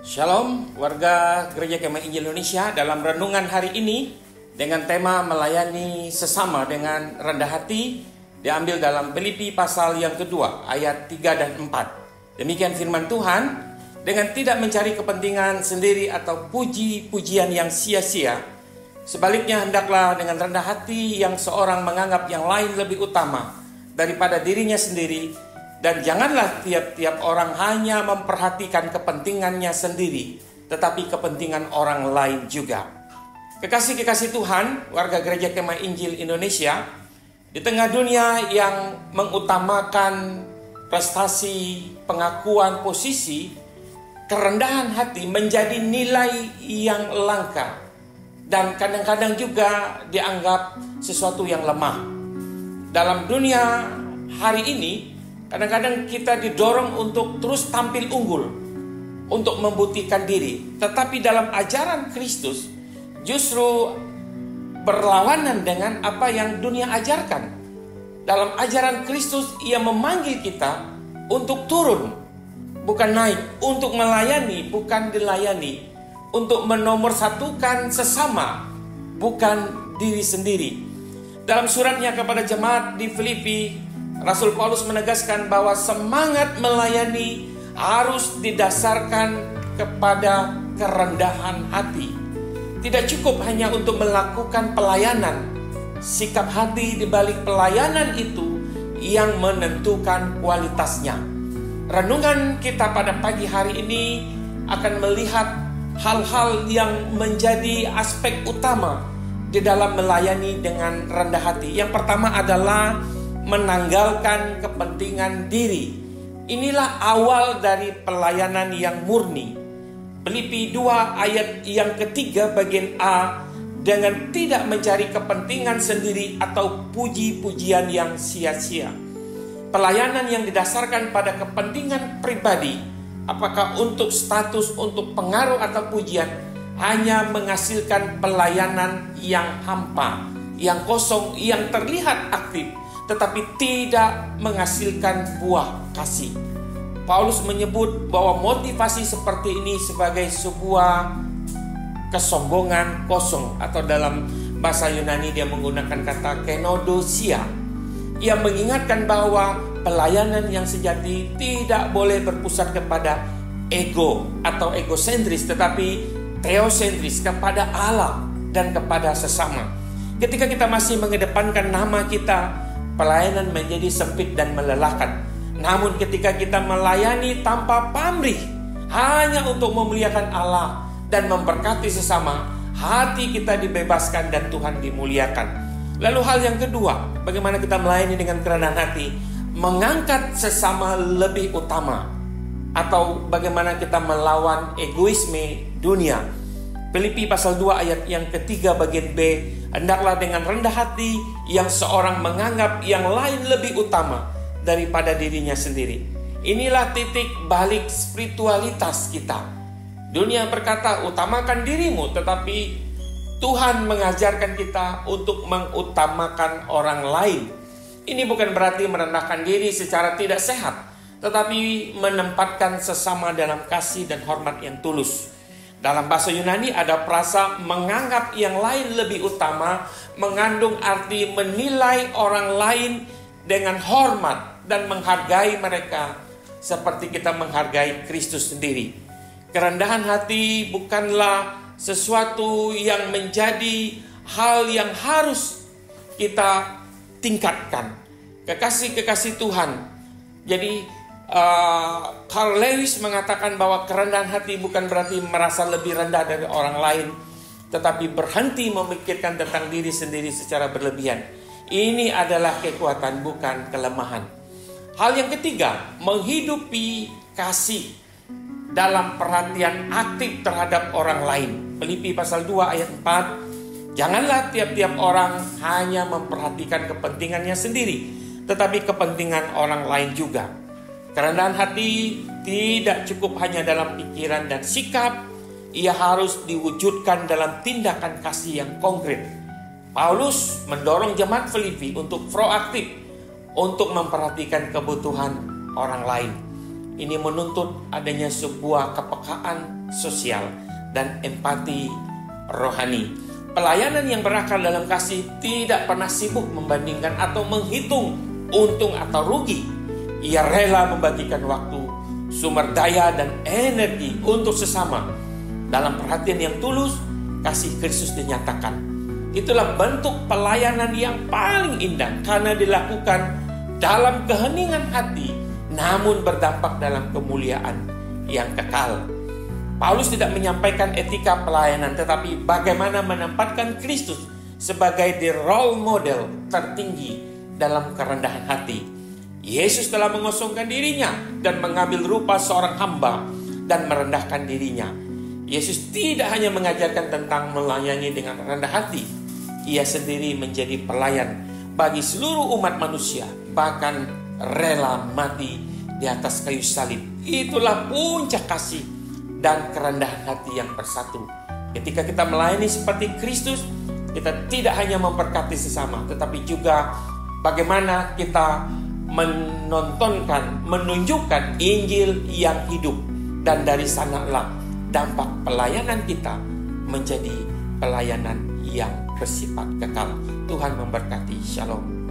Shalom warga Gereja Kemah Injil Indonesia. Dalam renungan hari ini dengan tema melayani sesama dengan rendah hati, diambil dalam Filipi pasal yang kedua ayat 3 dan 4. Demikian firman Tuhan, dengan tidak mencari kepentingan sendiri atau puji-pujian yang sia-sia. Sebaliknya hendaklah dengan rendah hati yang seorang menganggap yang lain lebih utama daripada dirinya sendiri. Dan janganlah tiap-tiap orang hanya memperhatikan kepentingannya sendiri, tetapi kepentingan orang lain juga. Kekasih-kekasih Tuhan, warga Gereja Kemah Injil Indonesia, di tengah dunia yang mengutamakan prestasi, pengakuan, posisi, kerendahan hati menjadi nilai yang langka. Dan kadang-kadang juga dianggap sesuatu yang lemah. Dalam dunia hari ini, kadang-kadang kita didorong untuk terus tampil unggul, untuk membuktikan diri. Tetapi dalam ajaran Kristus justru berlawanan dengan apa yang dunia ajarkan. Dalam ajaran Kristus ia memanggil kita untuk turun, bukan naik, untuk melayani, bukan dilayani, untuk menomorsatukan sesama, bukan diri sendiri. Dalam suratnya kepada jemaat di Filipi, Rasul Paulus menegaskan bahwa semangat melayani harus didasarkan kepada kerendahan hati. Tidak cukup hanya untuk melakukan pelayanan. Sikap hati di balik pelayanan itu yang menentukan kualitasnya. Renungan kita pada pagi hari ini akan melihat hal-hal yang menjadi aspek utama di dalam melayani dengan rendah hati. Yang pertama adalah menanggalkan kepentingan diri. Inilah awal dari pelayanan yang murni. Filipi 2 ayat yang ketiga bagian A, dengan tidak mencari kepentingan sendiri atau puji-pujian yang sia-sia. Pelayanan yang didasarkan pada kepentingan pribadi, apakah untuk status, untuk pengaruh atau pujian, hanya menghasilkan pelayanan yang hampa, yang kosong, yang terlihat aktif, tetapi tidak menghasilkan buah kasih. Paulus menyebut bahwa motivasi seperti ini sebagai sebuah kesombongan kosong, atau dalam bahasa Yunani dia menggunakan kata kenodosia. Ia mengingatkan bahwa pelayanan yang sejati tidak boleh berpusat kepada ego atau egosentris, tetapi teosentris, kepada Allah dan kepada sesama. Ketika kita masih mengedepankan nama kita, pelayanan menjadi sempit dan melelahkan. Namun ketika kita melayani tanpa pamrih, hanya untuk memuliakan Allah dan memberkati sesama, hati kita dibebaskan dan Tuhan dimuliakan. Lalu hal yang kedua, bagaimana kita melayani dengan kerendahan hati? Mengangkat sesama lebih utama, atau bagaimana kita melawan egoisme dunia. Filipi pasal 2 ayat yang ketiga bagian B, hendaklah dengan rendah hati yang seorang menganggap yang lain lebih utama daripada dirinya sendiri. Inilah titik balik spiritualitas kita. Dunia berkata utamakan dirimu, tetapi Tuhan mengajarkan kita untuk mengutamakan orang lain. Ini bukan berarti merendahkan diri secara tidak sehat, tetapi menempatkan sesama dalam kasih dan hormat yang tulus. Dalam bahasa Yunani ada frasa menganggap yang lain lebih utama, mengandung arti menilai orang lain dengan hormat dan menghargai mereka seperti kita menghargai Kristus sendiri. Kerendahan hati bukanlah sesuatu yang menjadi hal yang harus kita tingkatkan. Kekasih-kekasih Tuhan, jadi Carl Lewis mengatakan bahwa kerendahan hati bukan berarti merasa lebih rendah dari orang lain, tetapi berhenti memikirkan tentang diri sendiri secara berlebihan. Ini adalah kekuatan, bukan kelemahan. Hal yang ketiga, menghidupi kasih dalam perhatian aktif terhadap orang lain. Filipi pasal 2 ayat 4, janganlah tiap-tiap orang hanya memperhatikan kepentingannya sendiri, tetapi kepentingan orang lain juga. Kerendahan hati tidak cukup hanya dalam pikiran dan sikap, ia harus diwujudkan dalam tindakan kasih yang konkret. Paulus mendorong jemaat Filipi untuk proaktif, untuk memperhatikan kebutuhan orang lain. ini menuntut adanya sebuah kepekaan sosial dan empati rohani. Pelayanan yang berakar dalam kasih tidak pernah sibuk membandingkan atau menghitung untung atau rugi. Ia rela membagikan waktu, sumber daya, dan energi untuk sesama. Dalam perhatian yang tulus, kasih Kristus dinyatakan. Itulah bentuk pelayanan yang paling indah karena dilakukan dalam keheningan hati, namun berdampak dalam kemuliaan yang kekal. Paulus tidak menyampaikan etika pelayanan, tetapi bagaimana menempatkan Kristus sebagai the role model tertinggi dalam kerendahan hati. Yesus telah mengosongkan dirinya dan mengambil rupa seorang hamba dan merendahkan dirinya. Yesus tidak hanya mengajarkan tentang melayani dengan rendah hati. Ia sendiri menjadi pelayan bagi seluruh umat manusia, bahkan rela mati di atas kayu salib. Itulah puncak kasih dan kerendahan hati yang bersatu. Ketika kita melayani seperti Kristus, kita tidak hanya memberkati sesama, tetapi juga bagaimana kita menunjukkan Injil yang hidup. Dan dari sanalah dampak pelayanan kita menjadi pelayanan yang bersifat kekal. Tuhan memberkati. Shalom.